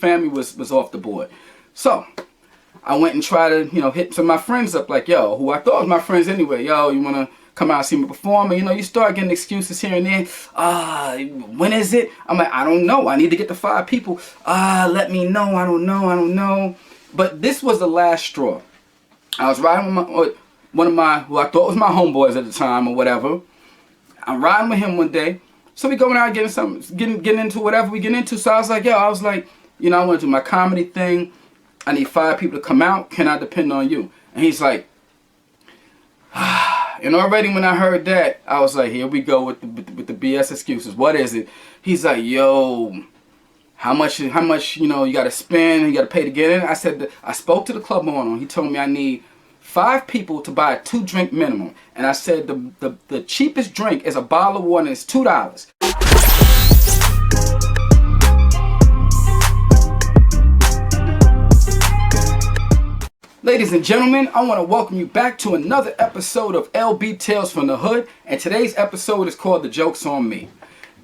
family was off the board. So I went and tried to, hit some of my friends up like, yo, who I thought was my friends anyway. Yo, you want to come out and see me perform? And, you start getting excuses here and there. When is it? I'm like, I don't know. I need to get to 5 people. Let me know. I don't know. But this was the last straw. I was riding with one of my, who I thought was my homeboys at the time or whatever. I'm riding with him one day. So we going out getting into whatever we get into. So I was like, I want to do my comedy thing. I need 5 people to come out. Can I depend on you? And he's like, and already when I heard that, I was like, here we go with the BS excuses. What is it? He's like, yo, how much, you got to spend, you got to pay to get in? I said, I spoke to the club owner. He told me I need 5 people to buy a 2-drink minimum. And I said, the cheapest drink is a bottle of water and it's $2. Ladies and gentlemen, I want to welcome you back to another episode of LB Tales from the Hood, and today's episode is called The Joke's on Me.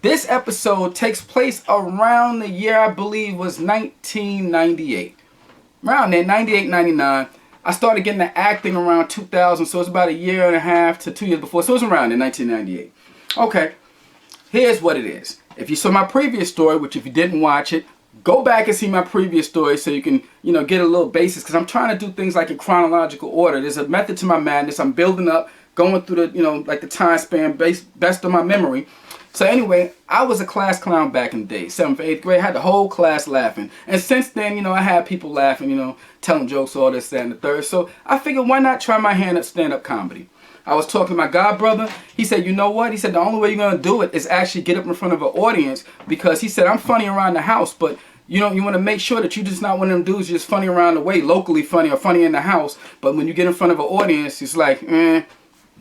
This episode takes place around the year I believe was 1998. Around there, 98, 99. I started getting the acting around 2000, so it's about a year and a half to 2 years before, so it was around in 1998. Okay, here's what it is. If you saw my previous story, which if you didn't watch it, go back and see my previous story so you can, get a little basis, because I'm trying to do things like in chronological order. There's a method to my madness. I'm building up, going through the, like the time span best of my memory. So anyway, I was a class clown back in the day, 7th, 8th grade. I had the whole class laughing. And since then, I had people laughing, telling jokes, all this, that, and the third. So I figured, why not try my hand at stand-up comedy? I was talking to my god brother. He said, you know what? He said, the only way you're going to do it is actually get up in front of an audience, because he said, I'm funny around the house, but you want to make sure that you're just not one of them dudes just funny around the way, locally funny or funny in the house. But when you get in front of an audience, it's like,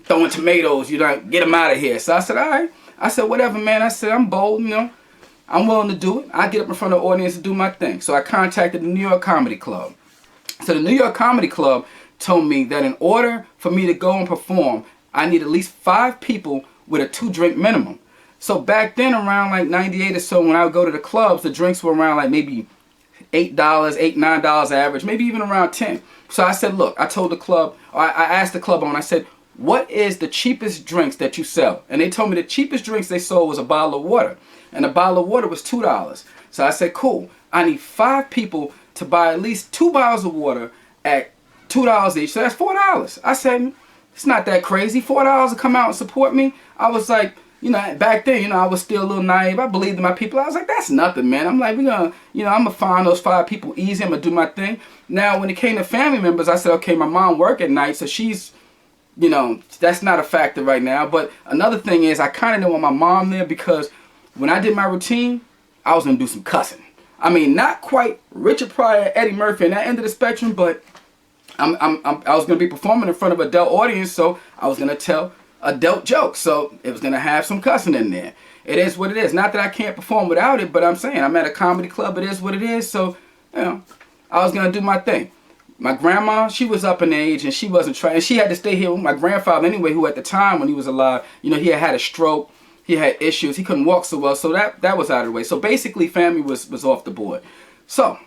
throwing tomatoes, get them out of here. So I said, all right. I said, whatever, man. I said, I'm bold, I'm willing to do it. I get up in front of the audience and do my thing. So I contacted the New York Comedy Club. So the New York Comedy Club told me that in order for me to go and perform, I need at least 5 people with a 2-drink minimum. So back then, around like 98 or so, when I would go to the clubs, the drinks were around like maybe $8, $9 average, maybe even around 10. So I said, look, I told the club, or I asked the club owner, I said, what is the cheapest drinks that you sell? And they told me the cheapest drinks they sold was a bottle of water. And a bottle of water was $2. So I said, cool, I need 5 people to buy at least 2 bottles of water at $2 each. So that's $4. I said, it's not that crazy. $4 to come out and support me. I was like, back then, I was still a little naive. I believed in my people. I was like, that's nothing, man. I'm like, I'm going to find those 5 people easy. I'm going to do my thing. Now, when it came to family members, I said, okay, my mom work at night, so she's, that's not a factor right now. But another thing is, I kind of didn't want my mom there, because when I did my routine, I was going to do some cussing. I mean, not quite Richard Pryor, Eddie Murphy in that end of the spectrum, but I was going to be performing in front of an adult audience, so I was going to tell adult jokes, so it was going to have some cussing in there. It is what it is. Not that I can't perform without it, but I'm saying I'm at a comedy club. It is what it is, so I was going to do my thing. My grandma, she was up in age, and she wasn't trying. She had to stay here with my grandfather anyway, who at the time when he was alive, he had a stroke. He had issues. He couldn't walk so well, so that was out of the way. So basically, family was off the board. So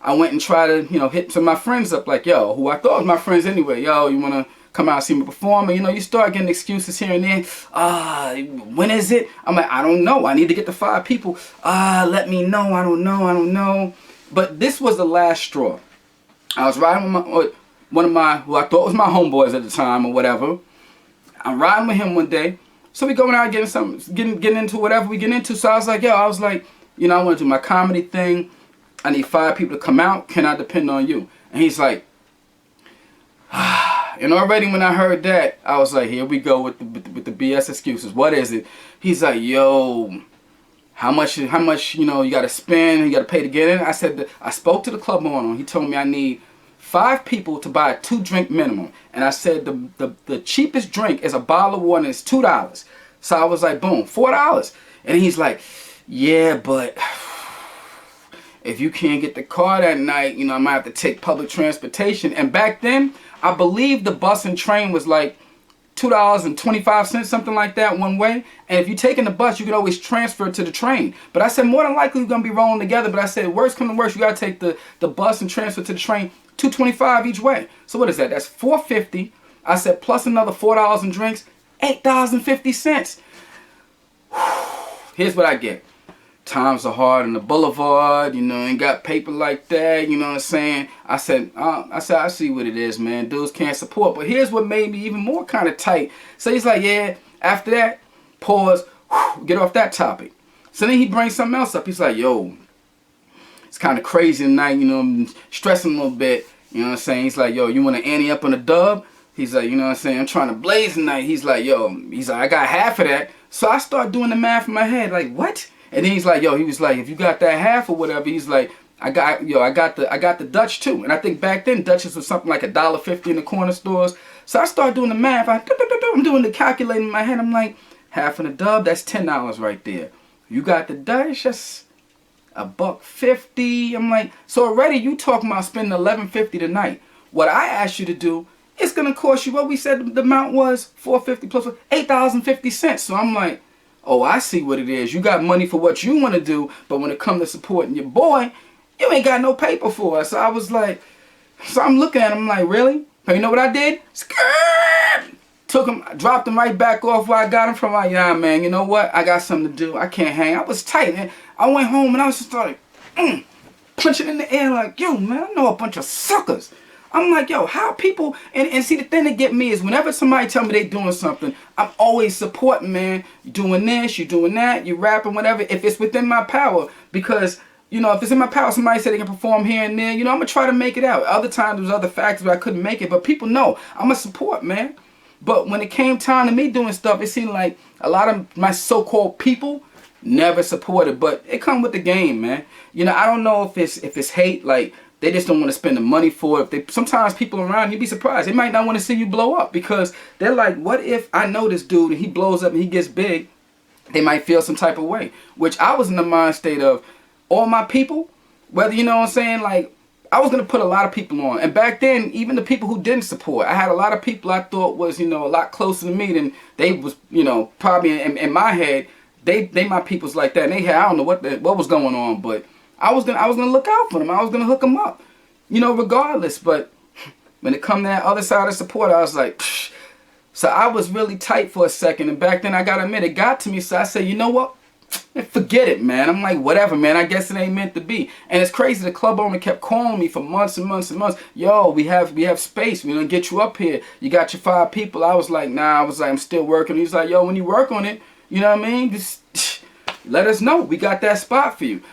I went and tried to, hit some of my friends up like, yo, who I thought was my friends anyway. Yo, you want to come out and see me perform? And, you start getting excuses here and there. When is it? I'm like, I don't know. I need to get to 5 people. Let me know. I don't know. But this was the last straw. I was riding with one of my, who I thought was my homeboys at the time or whatever. I'm riding with him one day. So we going out getting into whatever we get into. So I was like, I want to do my comedy thing. I need 5 people to come out. Can I depend on you? And he's like, and already when I heard that, I was like, here we go with the BS excuses. What is it? He's like, yo, how much, you got to spend, you got to pay to get in? I said, I spoke to the club owner. He told me I need 5 people to buy a 2-drink minimum. And I said, the cheapest drink is a bottle of water and it's $2. So I was like, boom, $4. And he's like, yeah, but if you can't get the car that night, I might have to take public transportation. And back then, I believe the bus and train was like $2.25, something like that, one way. And if you're taking the bus, you can always transfer it to the train. But I said, more than likely, we're going to be rolling together. But I said, worst come to worst, you got to take the bus and transfer to the train, $2.25 each way. So what is that? That's $4.50. I said, plus another $4 in drinks, $8.50. Here's what I get. Times are hard on the boulevard, you know, ain't got paper like that, you know what I'm saying? I said, I see what it is, man. Dudes can't support. But here's what made me even more kind of tight. So he's like, yeah, after that, pause, get off that topic. So then he brings something else up. He's like, yo, it's kind of crazy tonight, you know, I'm stressing a little bit, you know what I'm saying? He's like, yo, you want to ante up on the dub? He's like, you know what I'm saying? I'm trying to blaze tonight. He's like, I got half of that. So I start doing the math in my head, like, what? And then he's like, he was like, if you got that half or whatever, he's like, I got the Dutch too. And I think back then Dutches was something like $1.50 in the corner stores. So I started doing the math. I'm doing the calculating in my head. I'm like, half of the dub, that's $10 right there. You got the Dutch, that's $1.50. I'm like, so already you talking about spending $11.50 tonight. What I asked you to do, it's gonna cost you what we said the amount was, $4.50 plus $8.50. So I'm like, oh, I see what it is. You got money for what you want to do, but when it comes to supporting your boy, you ain't got no paper for it. So I was like, so I'm looking at him like, really? But you know what I did? Skirt! Took him, dropped him right back off where I got him from. Like, yeah, man, you know what? I got something to do. I can't hang. I was tight, man. I went home and I was just like, punching in the air like, yo, man, I know a bunch of suckers. I'm like, yo, how people, and see, the thing that get me is whenever somebody tell me they doing something, I'm always supporting, man. You doing this, you doing that, you rapping, whatever, if it's within my power. Because, you know, if it's in my power, somebody say they can perform here and there, you know, I'm going to try to make it out. Other times, there's other factors where I couldn't make it, but people know I'm a support, man. But when it came time to me doing stuff, it seemed like a lot of my so-called people never supported. But it come with the game, man. You know, I don't know if it's hate, like, they just don't want to spend the money for it. Sometimes people around, you'd be surprised. They might not want to see you blow up because they're like, what if I know this dude and he blows up and he gets big? They might feel some type of way. Which I was in the mind state of all my people, whether, you know what I'm saying, like, I was going to put a lot of people on. And back then, even the people who didn't support, I had a lot of people I thought was, you know, a lot closer to me than they was, you know, probably in my head, they my people's like that. And they had, I don't know what was going on, but I was gonna look out for them. I was gonna hook them up, you know, regardless. But when it come to that other side of support, I was like, psh. So I was really tight for a second. And back then, I gotta admit, it got to me. So I said, you know what? Forget it, man. I'm like, whatever, man. I guess it ain't meant to be. And it's crazy. The club owner kept calling me for months and months and months. Yo, we have space. We're gonna get you up here. You got your 5 people. I was like, nah. I was like, I'm still working. He's like, yo, when you work on it, you know what I mean? Just let us know. We got that spot for you.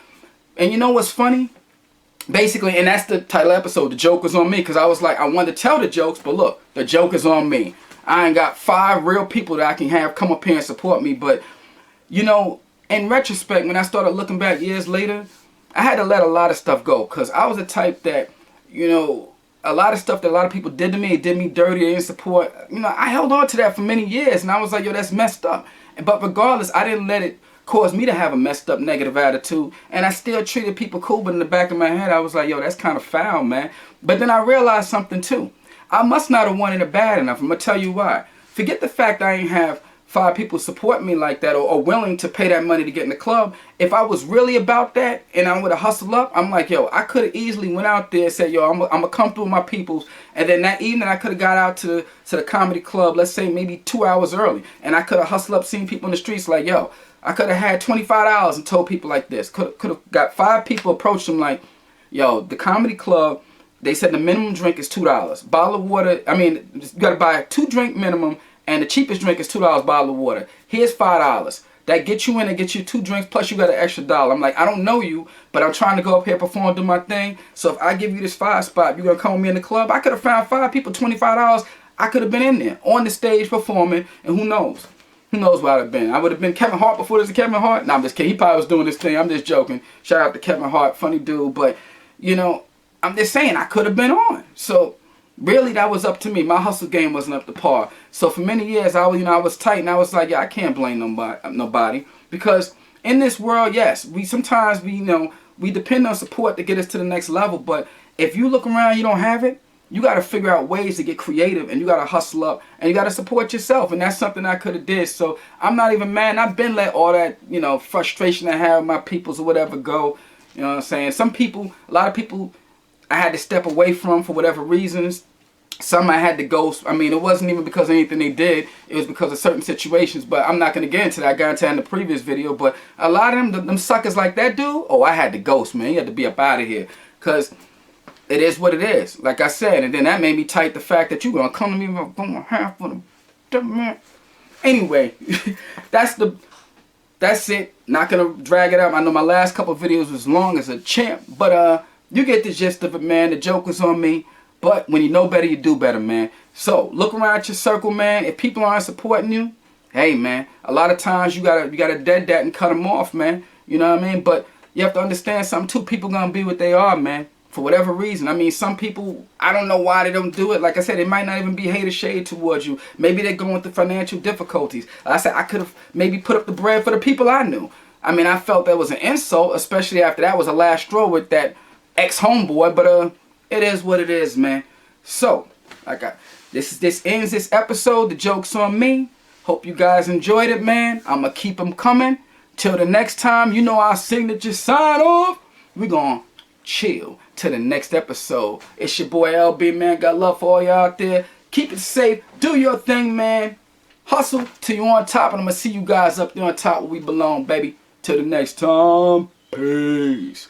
And you know what's funny? Basically, and that's the title episode, The Joke is on Me, because I was like, I wanted to tell the jokes, but look, the joke is on me. I ain't got 5 real people that I can have come up here and support me, but, you know, in retrospect, when I started looking back years later, I had to let a lot of stuff go, because I was the type that, you know, a lot of stuff that a lot of people did to me, it did me dirty, they didn't support, you know, I held on to that for many years, and I was like, yo, that's messed up. But regardless, I didn't let it caused me to have a messed up negative attitude, and I still treated people cool, but in the back of my head I was like, yo, that's kind of foul, man. But then I realized something too. I must not have wanted it bad enough. I'm gonna tell you why. Forget the fact I ain't have 5 people support me like that or willing to pay that money to get in the club. If I was really about that and I would have hustled up, I'm like, yo, I could have easily went out there and said, yo, I'm gonna come through with my peoples, and then that evening I could have got out to the comedy club, let's say maybe 2 hours early, and I could have hustled up, seeing people in the streets like, yo, I could have had $25 and told people like this. Could have got 5 people, approached them like, yo, the comedy club, they said the minimum drink is $2. Bottle of water, I mean, you got to buy a 2-drink minimum, and the cheapest drink is $2 bottle of water. Here's $5. That gets you in and gets you 2 drinks, plus you got an extra $1. I'm like, I don't know you, but I'm trying to go up here, perform, do my thing. So if I give you this 5 spot, you're going to come with me in the club. I could have found 5 people, $25. I could have been in there, on the stage, performing, and who knows? Who knows where I'd have been? I would have been Kevin Hart before there's a Kevin Hart. Nah, I'm just kidding. He probably was doing this thing. I'm just joking. Shout out to Kevin Hart. Funny dude. But, you know, I'm just saying I could have been on. So, really, that was up to me. My hustle game wasn't up to par. So, for many years, I was tight. And I was like, yeah, I can't blame nobody. Because in this world, yes, we depend on support to get us to the next level. But if you look around, you don't have it, you got to figure out ways to get creative, and you got to hustle up, and you got to support yourself. And that's something I could have did. So I'm not even mad. I've been let all that, you know, frustration I have with my peoples or whatever go. You know what I'm saying? Some people, a lot of people I had to step away from for whatever reasons. Some I had to ghost. I mean, it wasn't even because of anything they did. It was because of certain situations. But I'm not going to get into that. I got into that in the previous video. But a lot of them suckers like that dude, oh, I had to ghost, man. You had to be up out of here. Because it is what it is. Like I said. And then that made me tight the fact that you're going to come to me with going half of them. Man. Anyway, that's it. Not going to drag it out. I know my last couple of videos was long as a champ. But you get the gist of it, man. The joke was on me. But when you know better, you do better, man. So look around your circle, man. If people aren't supporting you, hey, man, a lot of times you gotta dead that and cut them off, man. You know what I mean? But you have to understand something too. People gonna be what they are, man, for whatever reason. I mean, some people, I don't know why they don't do it. Like I said, it might not even be hate or shade towards you. Maybe they're going through financial difficulties. Like I said, I could have maybe put up the bread for the people I knew. I mean, I felt that was an insult, especially after that was a last straw with that ex-homeboy. But it is what it is, man. So, this ends this episode. The joke's on me. Hope you guys enjoyed it, man. I'ma keep them coming. Till the next time, you know our signature sign off. We gonna chill till the next episode. It's your boy LB, man. Got love for all y'all out there. Keep it safe. Do your thing, man. Hustle till you on top, and I'm gonna see you guys up there on top where we belong, baby. Till the next time. Peace.